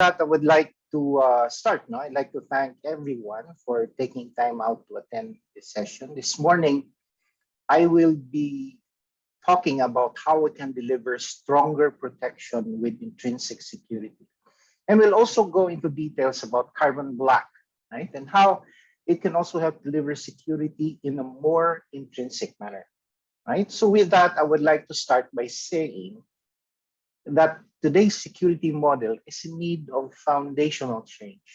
that, I would like to start. No, I'd like to thank everyone for taking time out to attend this session. This morning, I will be talking about how we can deliver stronger protection with intrinsic security. And we'll also go into details about carbon black, right? And how it can also help deliver security in a more intrinsic manner, right? So with that, I would like to start by saying that today's security model is in need of foundational change.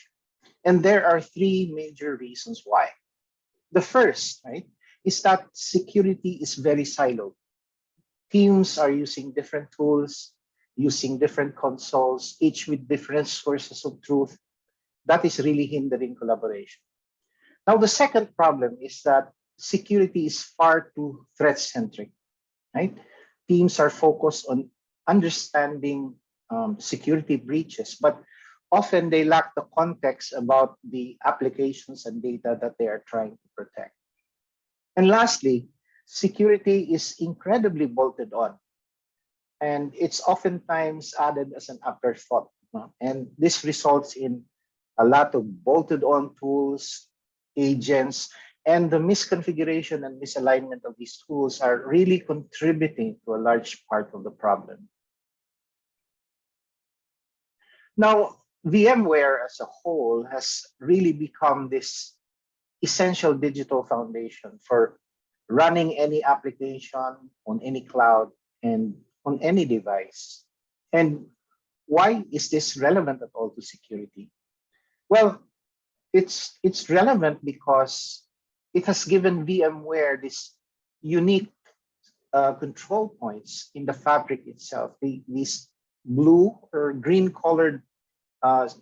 And there are three major reasons why. The first, right, is that security is very siloed. Teams are using different tools, using different consoles, each with different sources of truth. That is really hindering collaboration. Now, the second problem is that security is far too threat-centric, right? Teams are focused on understanding security breaches, but often they lack the context about the applications and data that they are trying to protect. And lastly, security is incredibly bolted on, and it's oftentimes added as an afterthought. And this results in a lot of bolted on tools, agents, and the misconfiguration and misalignment of these tools are really contributing to a large part of the problem. Now, VMware as a whole has really become this essential digital foundation for running any application on any cloud and on any device. And why is this relevant at all to security? Well, it's relevant because it has given VMware this unique control points in the fabric itself. These blue or green colored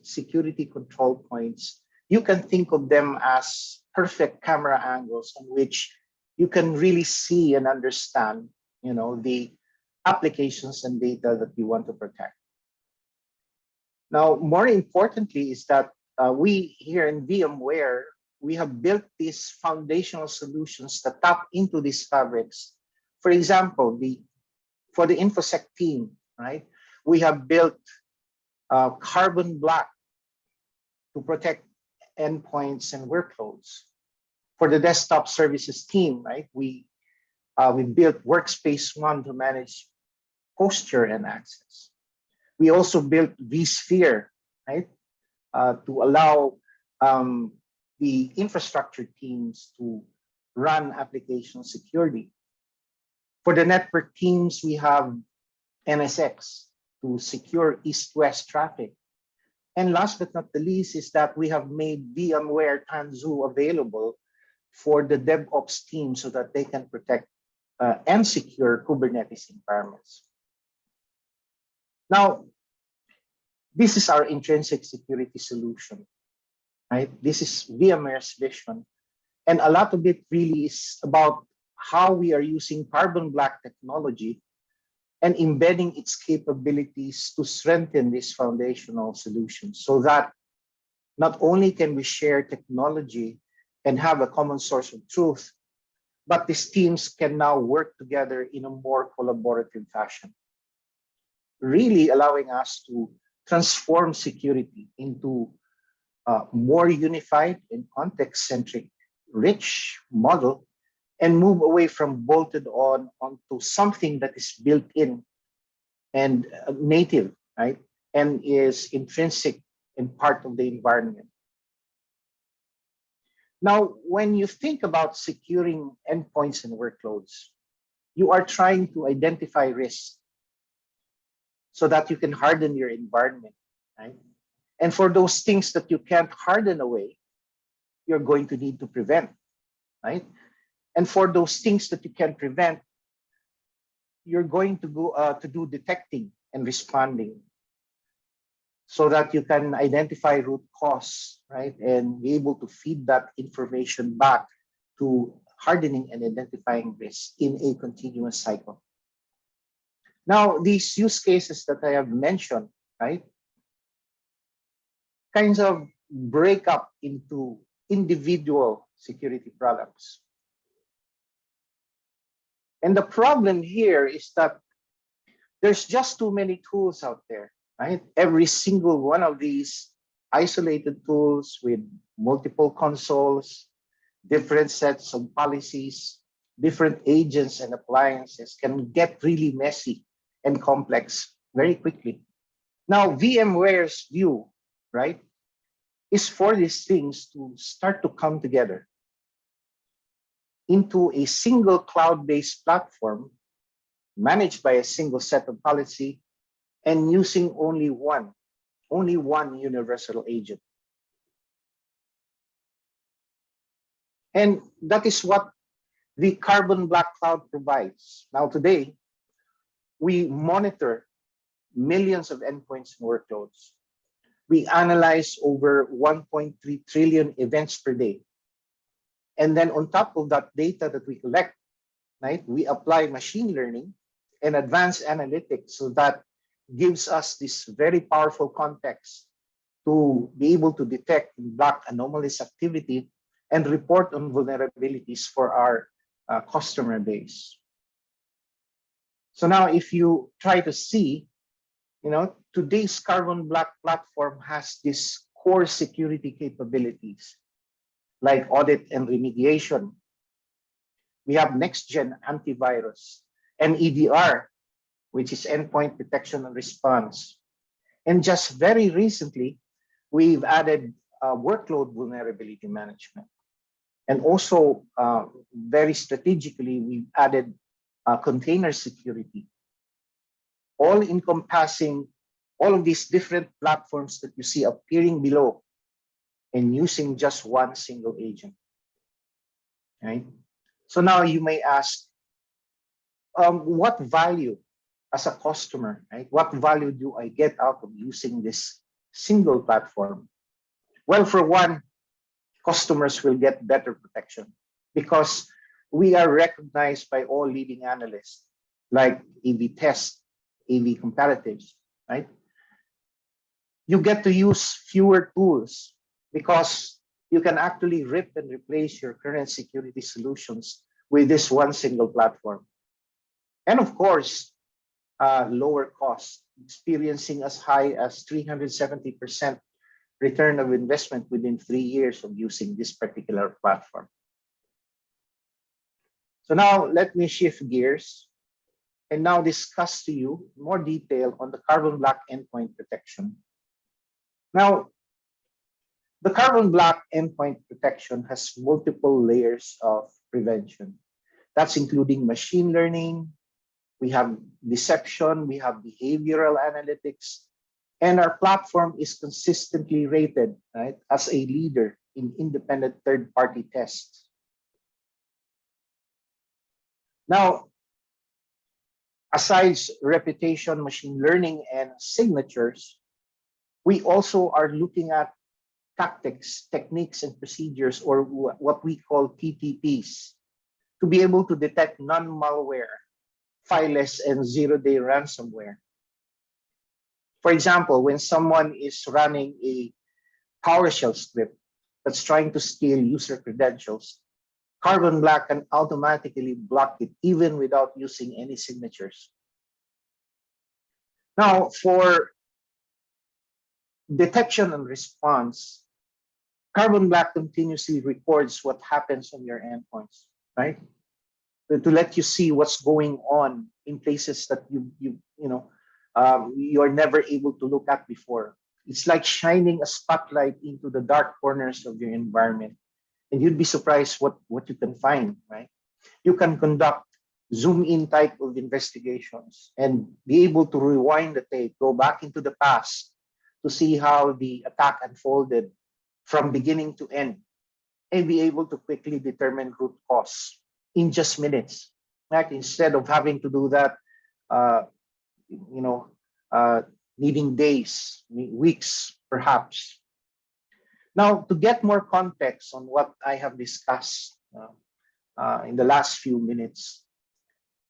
security control points, you can think of them as perfect camera angles on which you can really see and understand, the applications and data that you want to protect. Now, more importantly is that we here in VMware, we have built these foundational solutions that tap into these fabrics. For example, for the InfoSec team, right? We have built carbon black to protect endpoints and workloads. For the desktop services team, right? We built Workspace ONE to manage posture and access. We also built vSphere, right? To allow the infrastructure teams to run applications securely. For the network teams, we have NSX to secure east-west traffic. And last but not the least is that we have made VMware Tanzu available for the DevOps team so that they can protect and secure Kubernetes environments. Now, this is our intrinsic security solution, right? This is VMware's vision. And a lot of it really is about how we are using carbon black technology and embedding its capabilities to strengthen these foundational solutions so that not only can we share technology and have a common source of truth, but these teams can now work together in a more collaborative fashion, really allowing us to transform security into a more unified and context-centric, rich model and move away from bolted on onto something that is built in and native, right? And is intrinsic and part of the environment. Now, when you think about securing endpoints and workloads, you are trying to identify risks so that you can harden your environment, right? And for those things that you can't harden away, you're going to need to prevent, right? And for those things that you can prevent, you're going to go to do detecting and responding so that you can identify root cause, right? And be able to feed that information back to hardening and identifying risk in a continuous cycle. Now, these use cases that I have mentioned, right, kinds of break up into individual security products. And the problem here is that there's just too many tools out there. right? Every single one of these isolated tools with multiple consoles, different sets of policies, different agents and appliances can get really messy and complex very quickly. Now, VMware's view, right, is for these things to start to come together into a single cloud-based platform managed by a single set of policy and using only one universal agent. And that is what the Carbon Black Cloud provides. Now today, we monitor millions of endpoints and workloads. We analyze over 1.3 trillion events per day. And then on top of that data that we collect, right, we apply machine learning and advanced analytics, so that gives us this very powerful context to be able to detect and block anomalous activity and report on vulnerabilities for our customer base. So now if you try to see, today's Carbon Black platform has these core security capabilities like audit and remediation. We have next-gen antivirus and EDR, which is endpoint detection and response. And just very recently, we've added workload vulnerability management. And also, very strategically, we've added container security, all encompassing all of these different platforms that you see appearing below and using just one single agent, right? So now you may ask, what value as a customer, right? What value do I get out of using this single platform? Well, for one, customers will get better protection because we are recognized by all leading analysts like AV Test, AV Comparatives, right? You get to use fewer tools because you can actually rip and replace your current security solutions with this one single platform. And of course, lower cost, experiencing as high as 370% return of investment within 3 years of using this particular platform. So now let me shift gears and now discuss to you more detail on the Carbon Black endpoint protection. Now, the Carbon Black endpoint protection has multiple layers of prevention. That's including machine learning, we have deception, we have behavioral analytics, and our platform is consistently rated, right, as a leader in independent third-party tests. Now, aside reputation, machine learning, and signatures, we also are looking at tactics, techniques, and procedures, or what we call TTPs, to be able to detect non-malware, fileless, and zero-day ransomware. For example, when someone is running a PowerShell script that's trying to steal user credentials, Carbon Black can automatically block it even without using any signatures. Now, for detection and response, Carbon Black continuously records what happens on your endpoints, right? To let you see what's going on in places that you're never able to look at before. It's like shining a spotlight into the dark corners of your environment, and you'd be surprised what you can find, right? You can conduct zoom in type of investigations and be able to rewind the tape, go back into the past to see how the attack unfolded from beginning to end, and be able to quickly determine root cause in just minutes, right? Instead of having to do that, needing days, weeks, perhaps. Now, to get more context on what I have discussed in the last few minutes,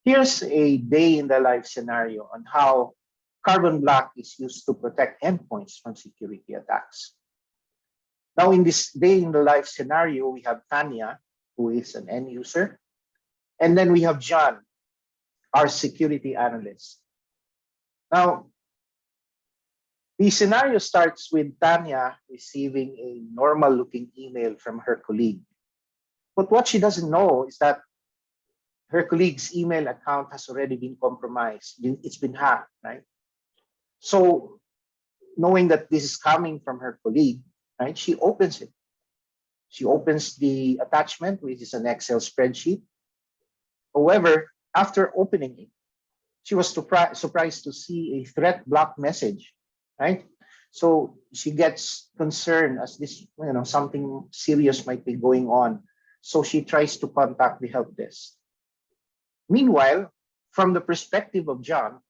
here's a day in the life scenario on how Carbon Black is used to protect endpoints from security attacks. Now, in this day in the life scenario, we have Tanya, who is an end user, and then we have John, our security analyst. Now, The scenario starts with Tanya receiving a normal looking email from her colleague. But what she doesn't know is that her colleague's email account has already been compromised. It's been hacked, right? So knowing that this is coming from her colleague, right, she opens it. She opens the attachment, which is an Excel spreadsheet. However, after opening it, she was surprised to see a threat block message, right? So she gets concerned as this, something serious might be going on. So she tries to contact the help desk. Meanwhile, from the perspective of John,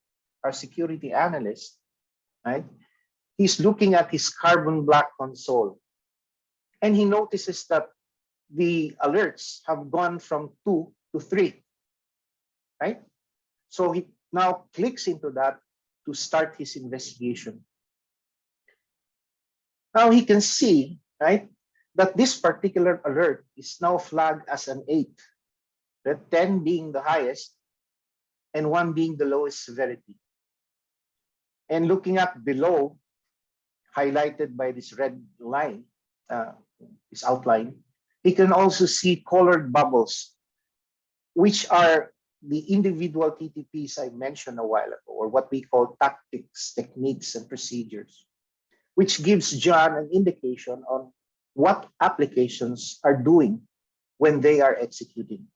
our security analyst, right, he's looking at his Carbon Black console, and he notices that the alerts have gone from 2 to 3, right? So he now clicks into that to start his investigation. Now he can see, right, that this particular alert is now flagged as an 8, that 10 being the highest and 1 being the lowest severity. And looking at below, highlighted by this red line, this outline, he can also see colored bubbles, which are the individual TTPs I mentioned a while ago, or what we call tactics, techniques, and procedures, which gives John an indication on what applications are doing when they are executing.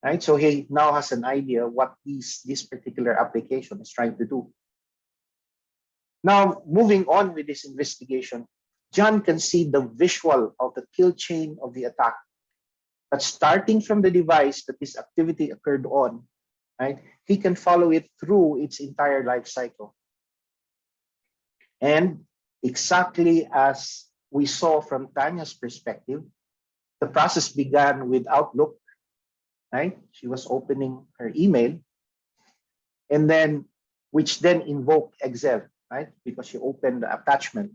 Right? So he now has an idea what this particular application is trying to do. Now, moving on with this investigation, John can see the visual of the kill chain of the attack. But starting from the device that this activity occurred on, right, he can follow it through its entire life cycle. And exactly as we saw from Tanya's perspective, the process began with Outlook, right? She was opening her email, and then which then invoked Excel, right? Because she opened the attachment,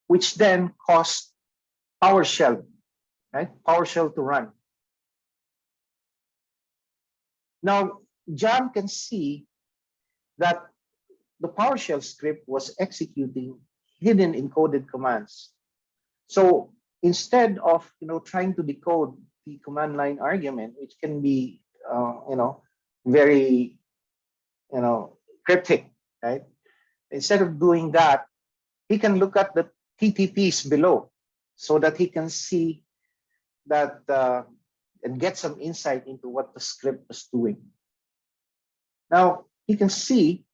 which then caused PowerShell, right? PowerShell to run. Now, John can see that the PowerShell script was executing hidden encoded commands. So instead of trying to decode the command line argument, which can be very cryptic, right? Instead of doing that, he can look at the TTPs below so that he can see that and get some insight into what the script was doing. Now, he can see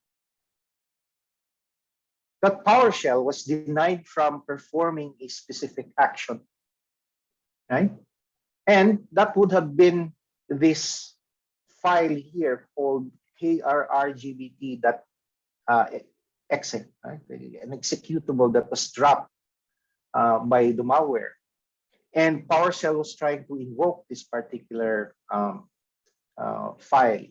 that PowerShell was denied from performing a specific action, right? And that would have been this file here called krrgbt.exe, right? An executable that was dropped by the malware. And PowerShell was trying to invoke this particular file.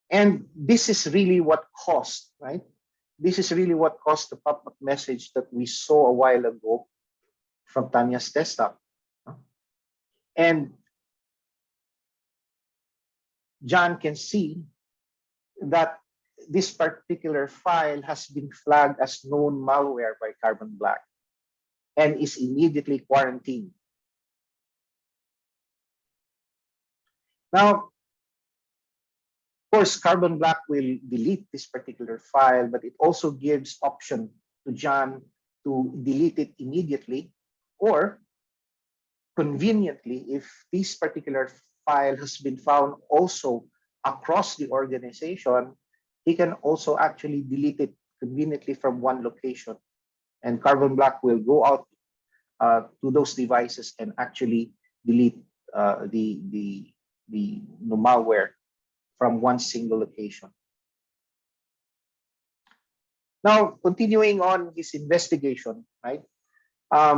And this is really what caused, right? This is really what caused the pop-up message that we saw a while ago from Tanya's desktop. And John can see that this particular file has been flagged as known malware by Carbon Black and is immediately quarantined. Now, of course, Carbon Black will delete this particular file, but it also gives option to John to delete it immediately, or conveniently, if this particular file has been found also across the organization, he can also actually delete it conveniently from one location. And Carbon Black will go out to those devices and actually delete the malware from one single location. Now, continuing on his investigation, right?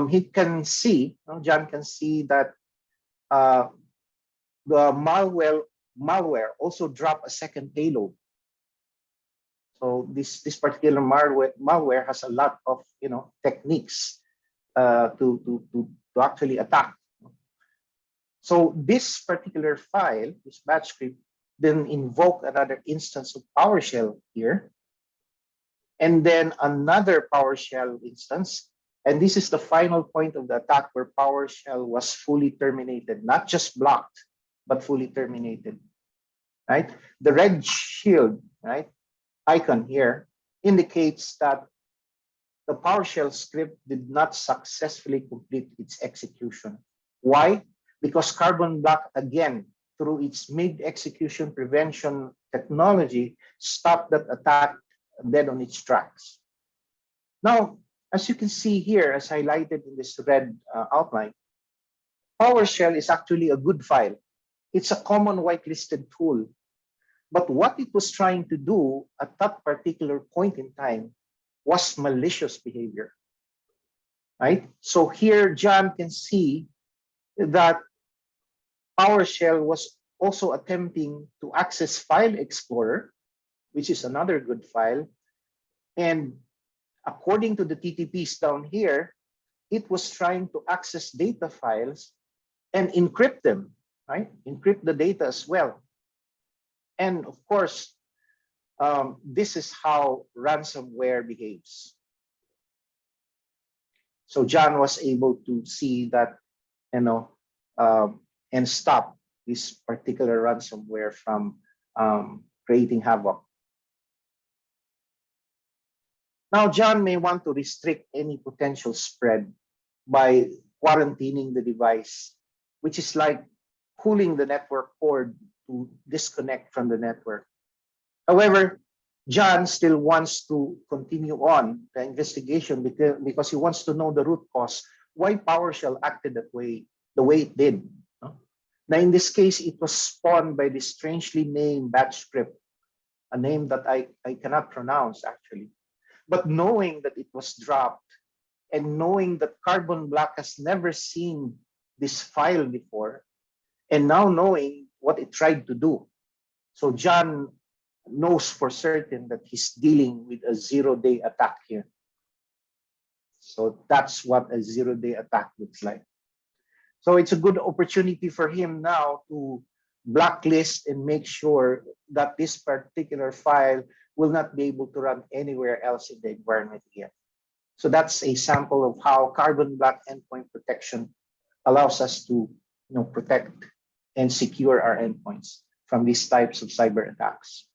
He can see, John can see that the malware also dropped a second payload. So this particular malware has a lot of techniques to actually attack. So this particular file, this batch script, then invoke another instance of PowerShell here, and then another PowerShell instance. And this is the final point of the attack where PowerShell was fully terminated, not just blocked, but fully terminated, right? The red shield, right, icon here indicates that the PowerShell script did not successfully complete its execution. Why? Because Carbon Black, again, through its mid-execution prevention technology, stopped that attack dead on its tracks. Now, as you can see here, as highlighted in this red outline, PowerShell is actually a good file. It's a common whitelisted tool. But what it was trying to do at that particular point in time was malicious behavior, right? So here, John can see that PowerShell was also attempting to access File Explorer, which is another good file. And according to the TTPs down here, it was trying to access data files and encrypt them, right? Encrypt the data as well. And of course, this is how ransomware behaves. So John was able to see that, and stop this particular ransomware from creating havoc. Now, John may want to restrict any potential spread by quarantining the device, which is like pulling the network cord to disconnect from the network. However, John still wants to continue on the investigation because he wants to know the root cause, why PowerShell acted that way, the way it did. Now, in this case, it was spawned by this strangely named batch script, a name that I cannot pronounce actually. But knowing that it was dropped and knowing that Carbon Black has never seen this file before, and now knowing what it tried to do. So John knows for certain that he's dealing with a zero-day attack here. So that's what a zero-day attack looks like. So it's a good opportunity for him now to blacklist and make sure that this particular file will not be able to run anywhere else in the environment again. So that's a sample of how Carbon Black endpoint protection allows us to protect and secure our endpoints from these types of cyber attacks.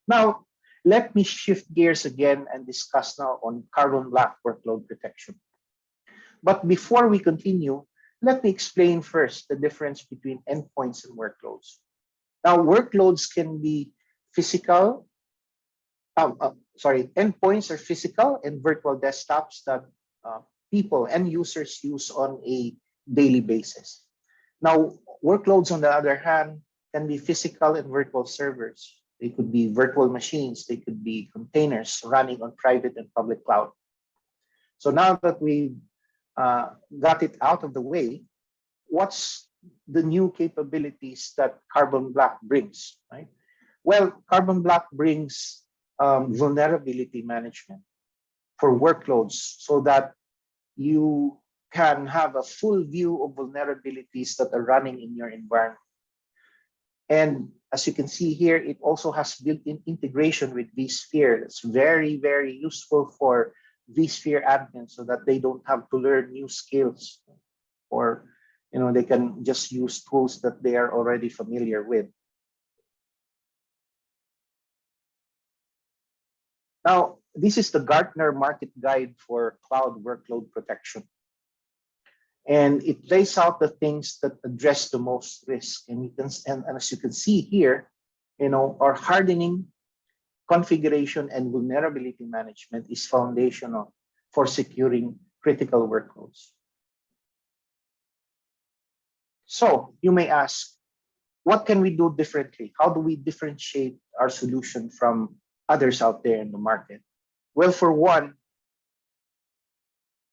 Now, let me shift gears again and discuss now on Carbon Black workload protection. But before we continue, let me explain first the difference between endpoints and workloads. Now, workloads can be physical, endpoints are physical and virtual desktops that people and users use on a daily basis. Now, workloads, on the other hand, can be physical and virtual servers. They could be virtual machines. They could be containers running on private and public cloud. So now that we've got it out of the way, what's the new capabilities that Carbon Black brings, right? Well, Carbon Black brings vulnerability management for workloads so that you can have a full view of vulnerabilities that are running in your environment. And as you can see here, it also has built-in integration with vSphere. It's very, very useful for vSphere admins so that they don't have to learn new skills, or they can just use tools that they are already familiar with. Now, this is the Gartner market guide for cloud workload protection. And it lays out the things that address the most risk. And as you can see here, our hardening, configuration, and vulnerability management is foundational for securing critical workloads. So you may ask, what can we do differently? How do we differentiate our solution from others out there in the market? Well, for one,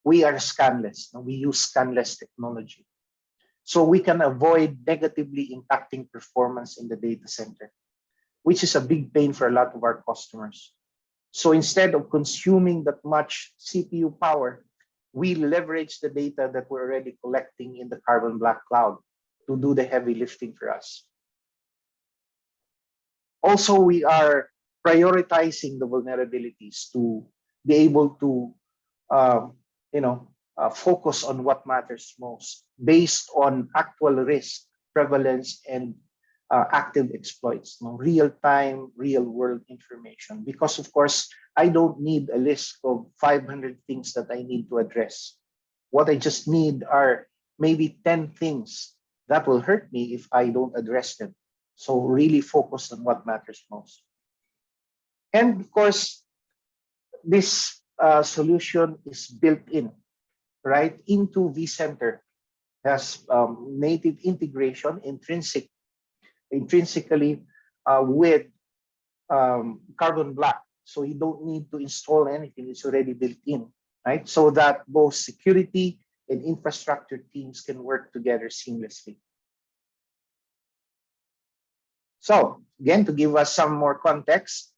we are scanless. We use scanless technology. So we can avoid negatively impacting performance in the data center, which is a big pain for a lot of our customers. So instead of consuming that much CPU power, we leverage the data that we're already collecting in the Carbon Black cloud to do the heavy lifting for us. Also, we are prioritizing the vulnerabilities to be able to, um, focus on what matters most based on actual risk, prevalence, and active exploits, real time, real world information. Because, of course, I don't need a list of 500 things that I need to address. What I just need are maybe 10 things that will hurt me if I don't address them. So, really focus on what matters most. And, of course, this solution is built in right into vCenter, has native integration intrinsically with Carbon Black. So you don't need to install anything, it's already built in, right? So that both security and infrastructure teams can work together seamlessly. So again, to give us some more context,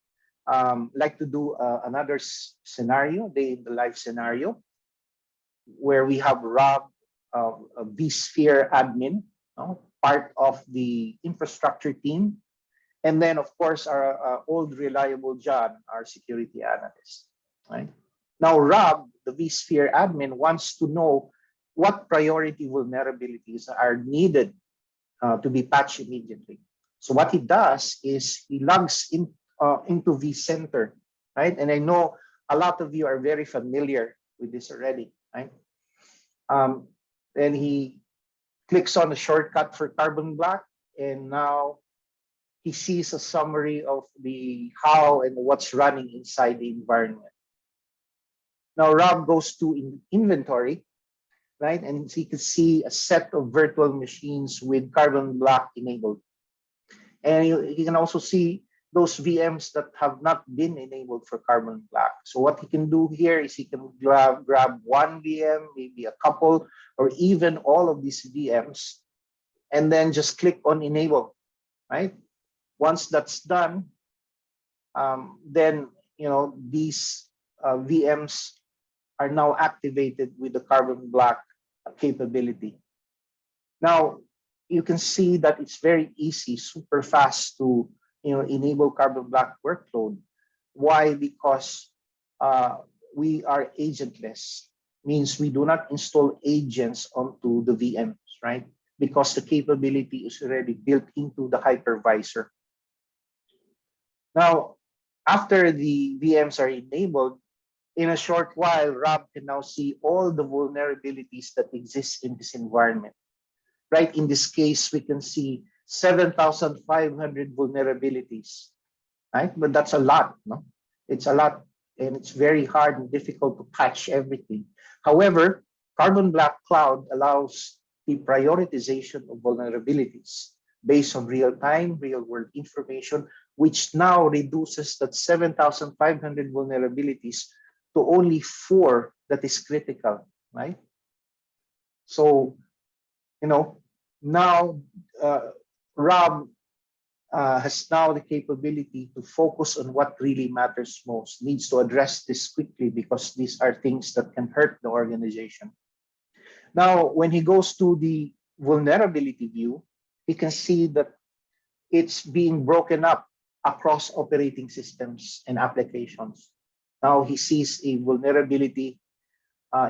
like to do another scenario, the live scenario, where we have Rob, a vSphere admin, part of the infrastructure team, and then of course our old reliable John, our security analyst. Right now, Rob, the vSphere admin, wants to know what priority vulnerabilities are needed to be patched immediately. So what he does is he logs into vCenter, right? And I know a lot of you are very familiar with this already, right? Then he clicks on the shortcut for Carbon Black, and now he sees a summary of the how and what's running inside the environment. Now Rob goes to inventory, right? And he can see a set of virtual machines with Carbon Black enabled. And he can also see those VMs that have not been enabled for Carbon Black. So what he can do here is he can grab one VM, maybe a couple, or even all of these VMs, and then just click on enable, right? Once that's done, then these VMs are now activated with the Carbon Black capability. Now you can see that it's very easy, super fast to enable Carbon Black workload. Why? Because we are agentless, means we do not install agents onto the VMs, right? Because the capability is already built into the hypervisor. Now, after the VMs are enabled, in a short while, Rob can now see all the vulnerabilities that exist in this environment. Right? In this case, we can see 7,500 vulnerabilities, right? But that's a lot, no? It's a lot, and it's very hard and difficult to patch everything. However, Carbon Black Cloud allows the prioritization of vulnerabilities based on real-time, real-world information, which now reduces that 7,500 vulnerabilities to only 4 that is critical, right? So, now Rob has now the capability to focus on what really matters most, needs to address this quickly because these are things that can hurt the organization. Now, when he goes to the vulnerability view, he can see that it's being broken up across operating systems and applications. Now he sees a vulnerability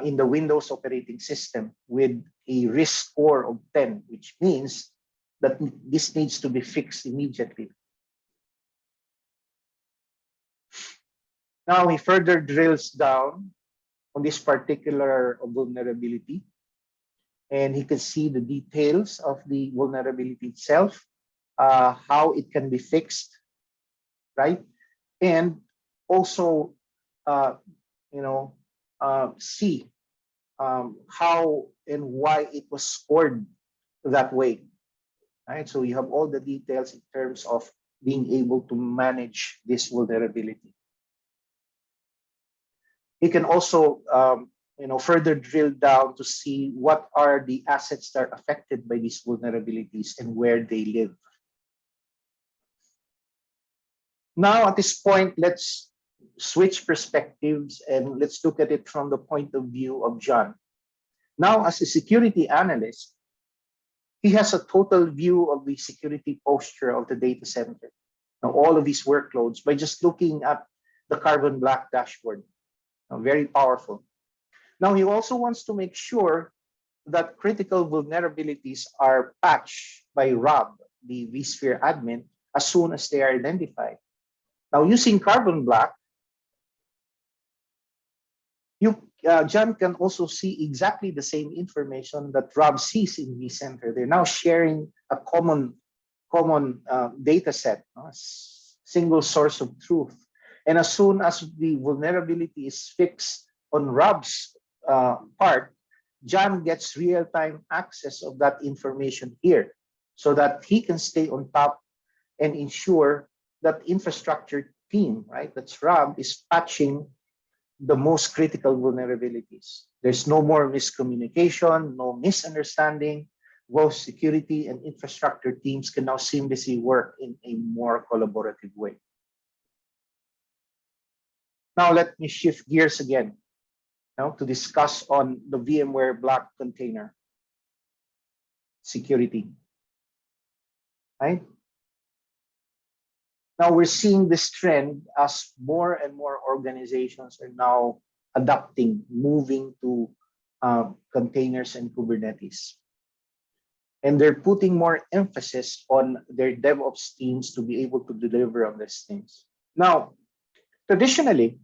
in the Windows operating system with a risk score of 10, which means that this needs to be fixed immediately. Now he further drills down on this particular vulnerability, and he can see the details of the vulnerability itself, how it can be fixed, right? And also, see how and why it was scored that way, right? So you have all the details in terms of being able to manage this vulnerability. You can also further drill down to see what are the assets that are affected by these vulnerabilities and where they live. Now, at this point, let's switch perspectives and let's look at it from the point of view of John. Now, as a security analyst, he has a total view of the security posture of the data center, now, all of these workloads by just looking at the Carbon Black dashboard. Very powerful. Now, he also wants to make sure that critical vulnerabilities are patched by Rob, the vSphere admin, as soon as they are identified. Now, using Carbon Black, John can also see exactly the same information that Rob sees in vCenter. They're now sharing a common data set, a single source of truth. And as soon as the vulnerability is fixed on Rob's part, John gets real-time access of that information here so that he can stay on top and ensure that infrastructure team, right, that's Rob, is patching the most critical vulnerabilities. There's no more miscommunication, no misunderstanding. Both security and infrastructure teams can now seamlessly work in a more collaborative way. Now let me shift gears again now to discuss on the VMware Black Container security. Right? Now we're seeing this trend as more and more organizations are now adapting, moving to containers and Kubernetes. And they're putting more emphasis on their DevOps teams to be able to deliver on these things. Now, traditionally,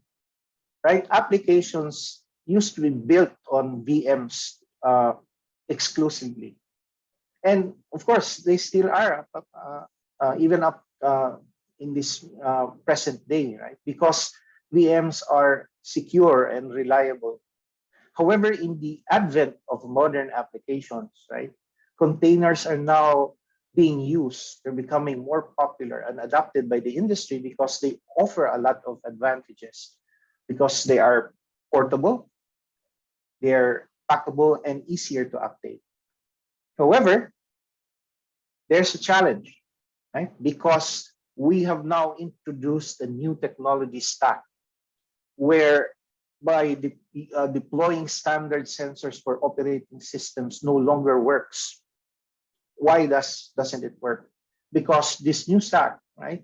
right, applications used to be built on VMs exclusively. And of course, they still are even up in this present day, right? Because VMs are secure and reliable. However, in the advent of modern applications, right, containers are now being used. They're becoming more popular and adopted by the industry because they offer a lot of advantages, because they are portable, they're packable, and easier to update. However, there's a challenge, right? Because we have now introduced a new technology stack where by deploying standard sensors for operating systems no longer works. Why doesn't it work? Because this new stack, right,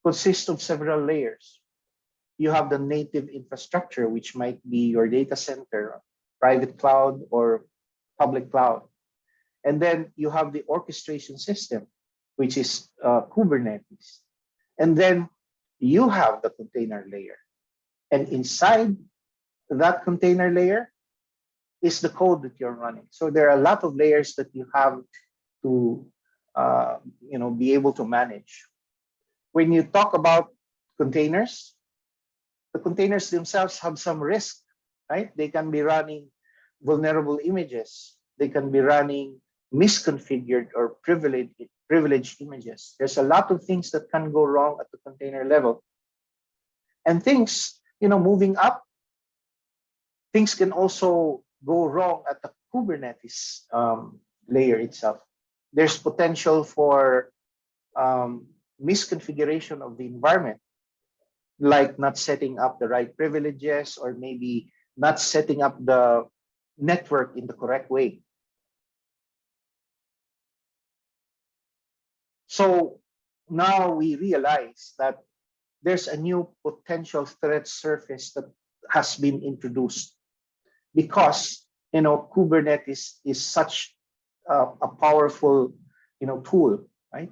consists of several layers. You have the native infrastructure, which might be your data center, private cloud, or public cloud. And then you have the orchestration system, which is Kubernetes. And then you have the container layer. And inside that container layer is the code that you're running. So there are a lot of layers that you have to be able to manage. When you talk about containers, the containers themselves have some risk, right? They can be running vulnerable images. They can be running misconfigured or privileged images. There's a lot of things that can go wrong at the container level. And things, moving up, things can also go wrong at the Kubernetes layer itself. There's potential for misconfiguration of the environment, like not setting up the right privileges or maybe not setting up the network in the correct way. So now we realize that there's a new potential threat surface that has been introduced because Kubernetes is such a powerful tool, right?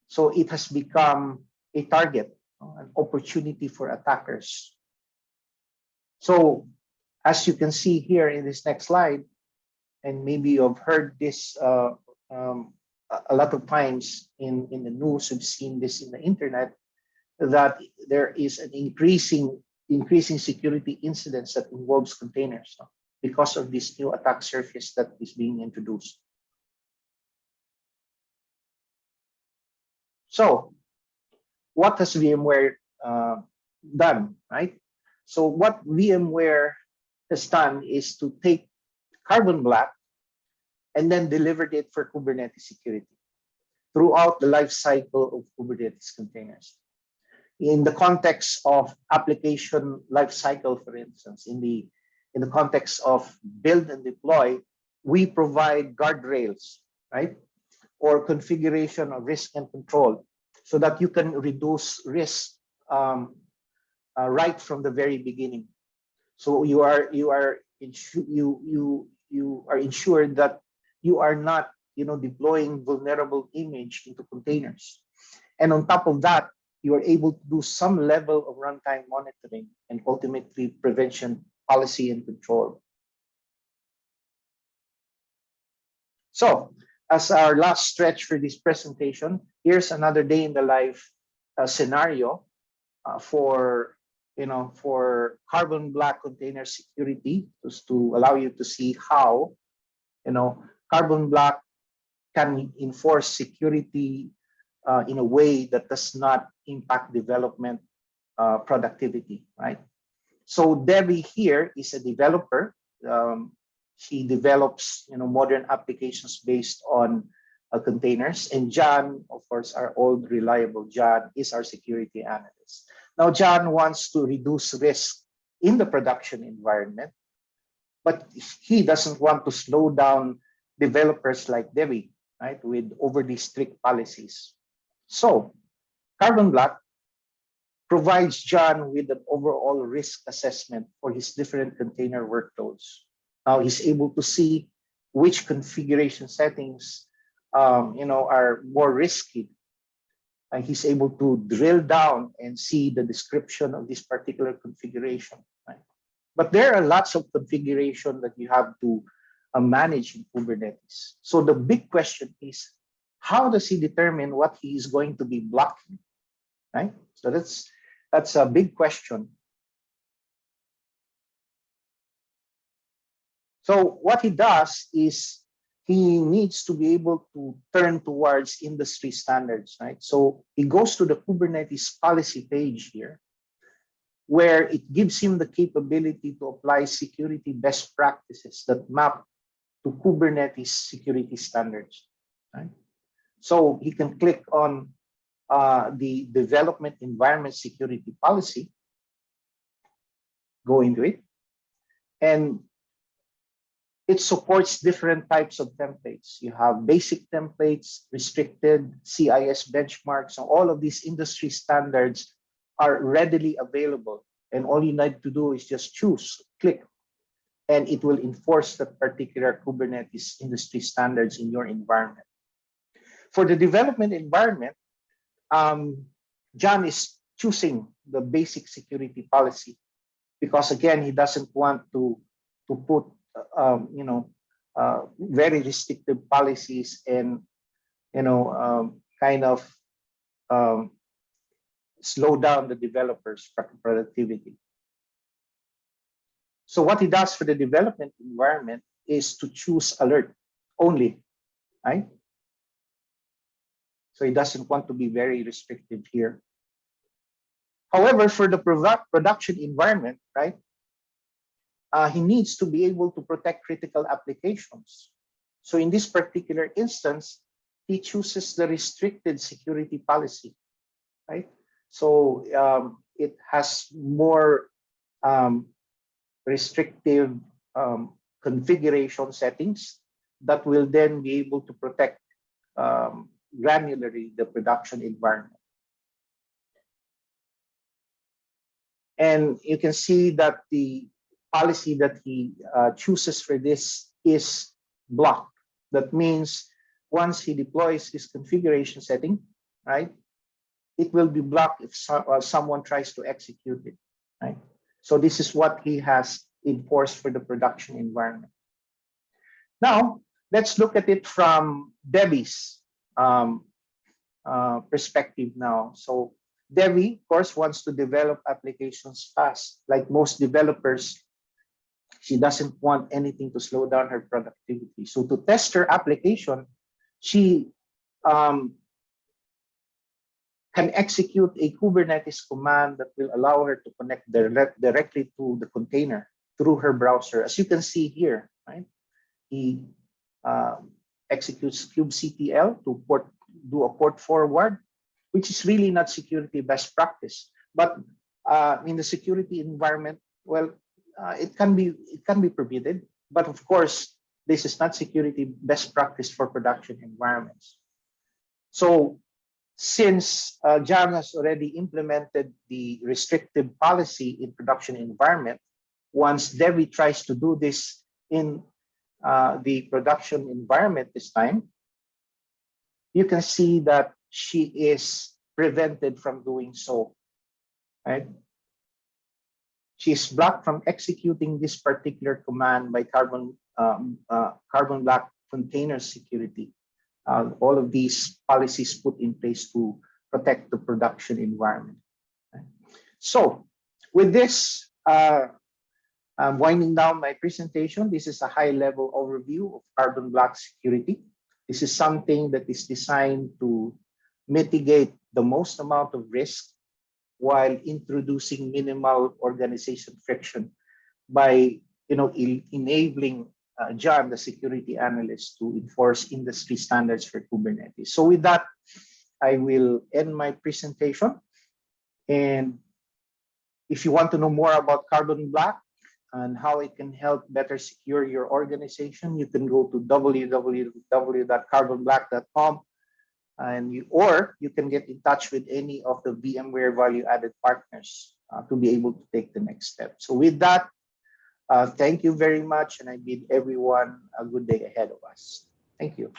So it has become a target, an opportunity for attackers. So as you can see here in this next slide, and maybe you've heard this a lot of times in the news, you've seen this in the internet, that there is an increasing security incidents that involves containers because of this new attack surface that is being introduced. So what has VMware done, right? So what VMware has done is to take Carbon Black and then delivered it for Kubernetes security throughout the life cycle of Kubernetes containers. In the context of application life cycle, for instance, in the context of build and deploy, we provide guardrails, right? Or configuration of risk and control so that you can reduce risk right from the very beginning. So you are ensured that you are not deploying vulnerable image into containers. And on top of that, you are able to do some level of runtime monitoring and ultimately prevention policy and control. So as our last stretch for this presentation, here's another day in the life scenario for carbon black container security, just to allow you to see how carbon black can enforce security in a way that does not impact development productivity, right? So Debbie here is a developer. She develops modern applications based on containers, and John, of course, our old reliable John, is our security analyst. Now John wants to reduce risk in the production environment, but he doesn't want to slow down developers like Debbie, right, with overly strict policies. So Carbon Black provides John with an overall risk assessment for his different container workloads. Now he's able to see which configuration settings are more risky. And he's able to drill down and see the description of this particular configuration. Right? But there are lots of configuration that you have to manage in Kubernetes. So the big question is, how does he determine what he is going to be blocking? Right? So that's a big question. So what he does is he needs to be able to turn towards industry standards, right? So he goes to the Kubernetes policy page here, where it gives him the capability to apply security best practices that map to Kubernetes security standards, right? So he can click on the development environment security policy, go into it, and it supports different types of templates. You have basic templates, restricted, CIS benchmarks, and all of these industry standards are readily available. And all you need to do is just choose, click, and it will enforce the particular Kubernetes industry standards in your environment. For the development environment, John is choosing the basic security policy because, again, he doesn't want to put very restrictive policies and slow down the developers' productivity. So what he does for the development environment is to choose alert only, right? So he doesn't want to be very restrictive here. However, for the production environment, right, he needs to be able to protect critical applications. So in this particular instance, he chooses the restricted security policy, right? So it has more restrictive configuration settings that will then be able to protect granularly the production environment. And you can see that the policy that he chooses for this is blocked. That means once he deploys his configuration setting, right, it will be blocked if someone tries to execute it, right? So this is what he has enforced for the production environment. Now, let's look at it from Debbie's perspective now. So Debbie, of course, wants to develop applications fast. Like most developers, she doesn't want anything to slow down her productivity. So to test her application, she can execute a Kubernetes command that will allow her to connect directly to the container through her browser. As you can see here, right? He executes kubectl to do a port forward, which is really not security best practice. But in the security environment, well, it can be permitted. But of course, this is not security best practice for production environments. So since JAM has already implemented the restrictive policy in production environment, once Debbie tries to do this in the production environment this time, you can see that she is prevented from doing so, right? She's blocked from executing this particular command by Carbon Black container security. All of these policies put in place to protect the production environment. So with this, I'm winding down my presentation. This is a high-level overview of Carbon Black security. This is something that is designed to mitigate the most amount of risk while introducing minimal organization friction by enabling John, the security analyst, to enforce industry standards for Kubernetes. So with that, I will end my presentation. And if you want to know more about Carbon Black and how it can help better secure your organization, you can go to www.carbonblack.com, or you can get in touch with any of the VMware value-added partners to be able to take the next step. So with that, thank you very much, and I bid everyone a good day ahead of us. Thank you.